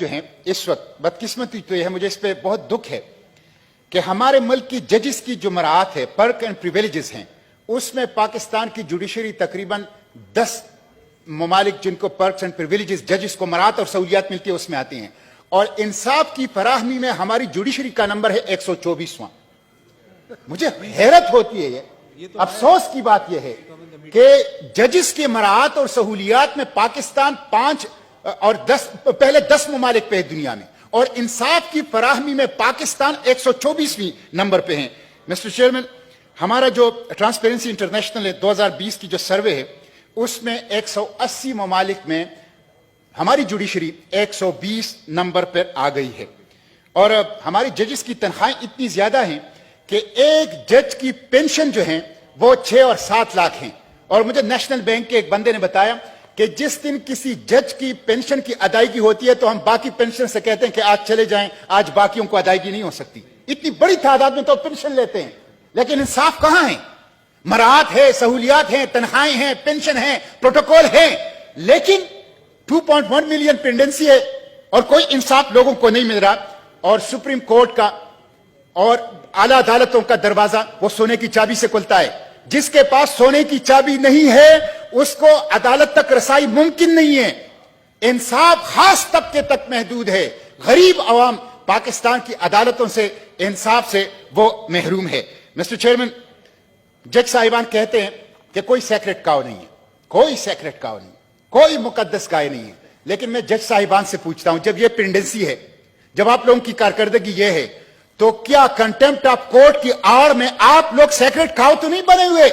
जो हैं इस वक्त, बदकिस्मती तो यह है, मुझे इस पे बहुत दुख है कि हमारे मुल्क की जजेस की जो मराहत है, पर्क एंड प्रिविलेजेस हैं, उसमें पाकिस्तान की जुडिशरी तकरीबन 10 ममालिक जिनको पर्क्स एंड प्रिविलेजेस, जजेस को मराहत और सहूलियात मिलती है, उसमें आती हैं। और इंसाफ की फराहमी में हमारी जुडिशरी का नंबर है 124वां। मुझे हैरत होती है, ये अफसोस की बात यह है कि जजेस की मराहत और सहूलियात में पाकिस्तान 5 और 10, पहले 10 ममालिक पे है दुनिया में, और इंसाफ की फराहमी में पाकिस्तान 124वीं नंबर पे है। मिस्टर चेयरमैन, हमारा जो ट्रांसपेरेंसी इंटरनेशनल है 2020 की जो सर्वे है, उसमें 180 ममालिक में हमारी जुडिशरी 120 नंबर पर आ गई है। और हमारी जजेस की तनख्वाहें इतनी ज्यादा हैं कि एक जज की पेंशन जो है वो 6 और 7 लाख हैं। और मुझे नेशनल बैंक के एक बंदे ने बताया कि जिस दिन किसी जज की पेंशन की अदायगी होती है तो हम बाकी पेंशन से कहते हैं कि आज चले जाएं, आज बाकियों को अदायगी नहीं हो सकती। इतनी बड़ी तादाद में तो पेंशन लेते हैं, लेकिन इंसाफ कहां है? मराहत है, सहूलियात हैं, तनख्वाहें हैं, पेंशन है, प्रोटोकॉल है, लेकिन 2.1 मिलियन पेंडेंसी है और कोई इंसाफ लोगों को नहीं मिल रहा। और सुप्रीम कोर्ट का और आला अदालतों का दरवाजा वो सोने की चाबी से खुलता है। जिसके पास सोने की चाबी नहीं है उसको अदालत तक रसाई मुमकिन नहीं है। इंसाफ खास तबके तक महदूद है। गरीब अवाम पाकिस्तान की अदालतों से, इंसाफ से वो महरूम है। मिस्टर चेयरमैन, जज साहिबान कहते हैं कि कोई सेक्रेट काव नहीं है, कोई सेक्रेट काव नहीं, कोई मुकद्दस गाय नहीं है। लेकिन मैं जज साहिबान से पूछता हूं, जब ये पेंडेंसी है, जब आप लोगों की कारकर्दगी ये है, तो क्या कंटेम्प्ट ऑफ कोर्ट की आड़ में आप लोग सेक्रेट काव तो नहीं बने हुए?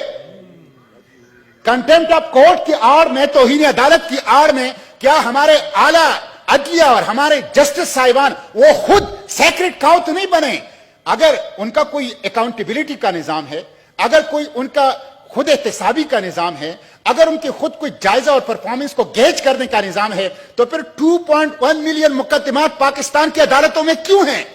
कंटेम्प्ट ऑफ कोर्ट की आड़ में, तौहीन अदालत की आड़ में क्या हमारे आला अदलिया और हमारे जस्टिस साहिबान वो खुद सेक्रेट काव तो नहीं बने? अगर उनका कोई अकाउंटेबिलिटी का निजाम है, अगर कोई उनका खुद एहतसाबी का निजाम है, अगर उनके खुद कोई जायजा और परफॉर्मेंस को गेज करने का निजाम है, तो फिर 2.1 मिलियन मुकदमात पाकिस्तान की अदालतों में क्यों हैं?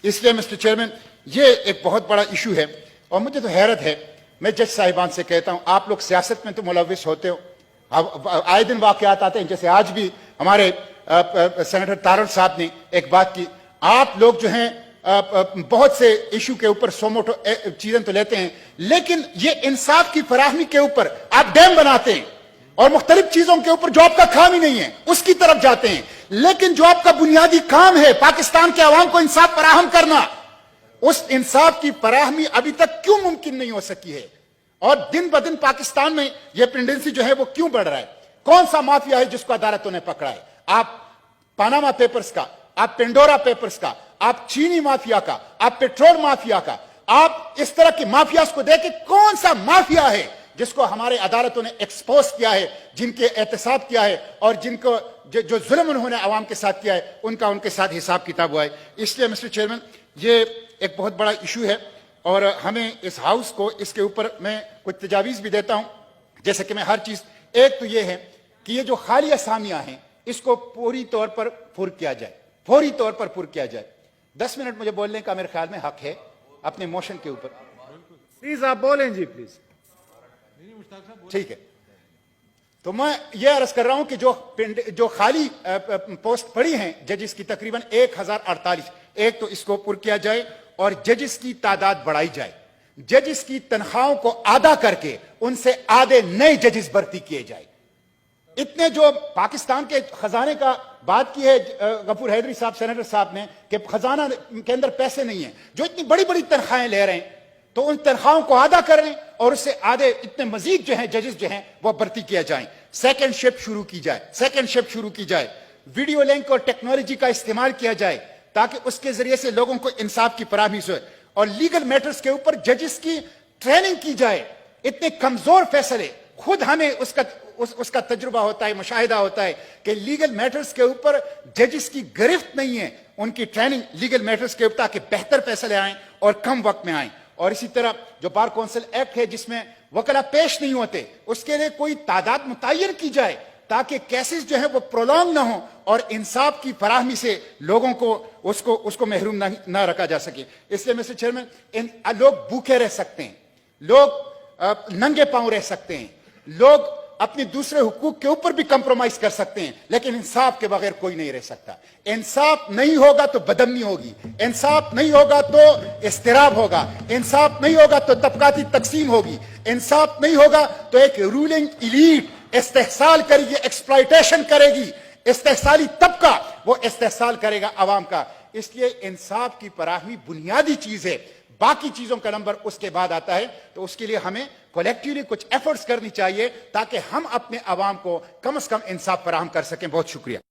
इसलिए मिस्टर चेयरमैन, ये एक बहुत बड़ा इशू है और मुझे तो हैरत है। मैं जज साहिबान से कहता हूं, आप लोग सियासत में तो मुलविस होते हो, आए दिन वाकयात आते हैं, जैसे आज भी हमारे सेनेटर तारड़ साहब ने एक बात की। आप लोग जो हैं बहुत से इशू के ऊपर सोमोटो चीजें तो लेते हैं, लेकिन ये इंसाफ की फराहमी के ऊपर आप डैम बनाते हैं और मुख्तलिफ चीजों के ऊपर जो आपका काम ही नहीं है उसकी तरफ जाते हैं। लेकिन जो आपका बुनियादी काम है पाकिस्तान के अवाम को इंसाफ फराहम करना, उस इंसाफ की फराहमी अभी तक क्यों मुमकिन नहीं हो सकी है? और दिन ब दिन पाकिस्तान में यह पेंडेंसी जो है वो क्यों बढ़ रहा है? कौन सा माफिया है जिसको अदालतों ने पकड़ा है? आप पानामा पेपर्स का, आप पेंडोरा पेपर्स का, आप चीनी माफिया का, आप पेट्रोल माफिया का, आप इस तरह की माफियास को देख के कौन सा माफिया है जिसको हमारे अदालतों ने एक्सपोज किया है, जिनके एहतसाब किया है और जिनको जो जुल्म उन्होंने अवाम के साथ किया है उनका उनके साथ हिसाब किताब हुआ है। इसलिए मिस्टर चेयरमैन, ये एक बहुत बड़ा इशू है और हमें इस हाउस को इसके ऊपर मैं कुछ तजावीज भी देता हूं। जैसे कि मैं हर चीज, एक तो ये है कि ये जो खाली असामियां हैं इसको पूरी तौर पर पुर किया जाए, फौरी तौर पर पुर किया जाए। 10 मिनट मुझे बोलने का मेरे ख्याल में हक है अपने मोशन के ऊपर। प्लीज आप बोलें जी, प्लीज। ठीक है, तो मैं ये अर्ज कर रहा हूं कि जो खाली पोस्ट पड़ी हैं जजेस की तकरीबन 1048, एक तो इसको पुर किया जाए और जजेस की तादाद बढ़ाई जाए। जजेस की तनख्वाहों को आधा करके उनसे आधे नए जजेस भर्ती किए जाए। इतने जो पाकिस्तान के खजाने का बात की है गफूर हैदरी साहब, सेनेटर साहब ने, कि खजाना के अंदर पैसे नहीं है, जो इतनी बड़ी बड़ी तनख्वाहें ले रहे हैं, तो उन तनख्वाहों को आधा कर लें और उससे आधे इतने मजीद जो हैं जजेस जो हैं वो भर्ती किया जाए। सेकंड शिफ्ट शुरू की जाए, सेकंड शिफ्ट शुरू की जाए। वीडियो लिंक और टेक्नोलॉजी का इस्तेमाल किया जाए ताकि उसके जरिए से लोगों को इंसाफ की फराहमी हो। और लीगल मैटर्स के ऊपर जजेस की ट्रेनिंग की जाए। इतने कमजोर फैसले, खुद हमें उसका तजुर्बा होता है, मुशाहिदा होता है कि लीगल मैटर्स के ऊपर जजेस की गिरफ्त नहीं है। उनकी ट्रेनिंग लीगल मैटर्स के ऊपर ताकि बेहतर फैसले आए और कम वक्त में आए। और इसी तरह जो बार काउंसिल एक्ट है जिसमें वकला पेश नहीं होते, उसके लिए कोई तादाद मुतय्यन की जाए ताकि केसेस जो है वो प्रोलॉन्ग ना हो और इंसाफ की फराहमी से लोगों को उसको महरूम ना रखा जा सके। इसलिए मिस्टर चेयरमैन, लोग भूखे रह सकते हैं, लोग नंगे पांव रह सकते हैं, लोग اپنے دوسرے حقوق کے اوپر بھی کمپرومائز کر سکتے ہیں، لیکن انصاف کے بغیر کوئی نہیں رہ سکتا۔ انصاف نہیں ہوگا تو بدامنی ہوگی، انصاف نہیں ہوگا تو اضطراب ہوگا، انصاف نہیں ہوگا تو طبقاتی تقسیم ہوگی، انصاف نہیں ہوگا تو ایک رولنگ ایلیٹ استحصال کرے گی، ایکسپلائٹیشن کرے گی، استحصالی طبقہ وہ استحصال کرے گا عوام کا۔ اس لیے انصاف کی فراہمی بنیادی چیز ہے، باقی چیزوں کا نمبر اس کے بعد آتا ہے۔ تو اس کے لیے ہمیں کولیکٹیولی کچھ ایفرٹس کرنی چاہیے تاکہ ہم اپنے عوام کو کم از کم انصاف فراہم کر سکیں۔ بہت شکریہ۔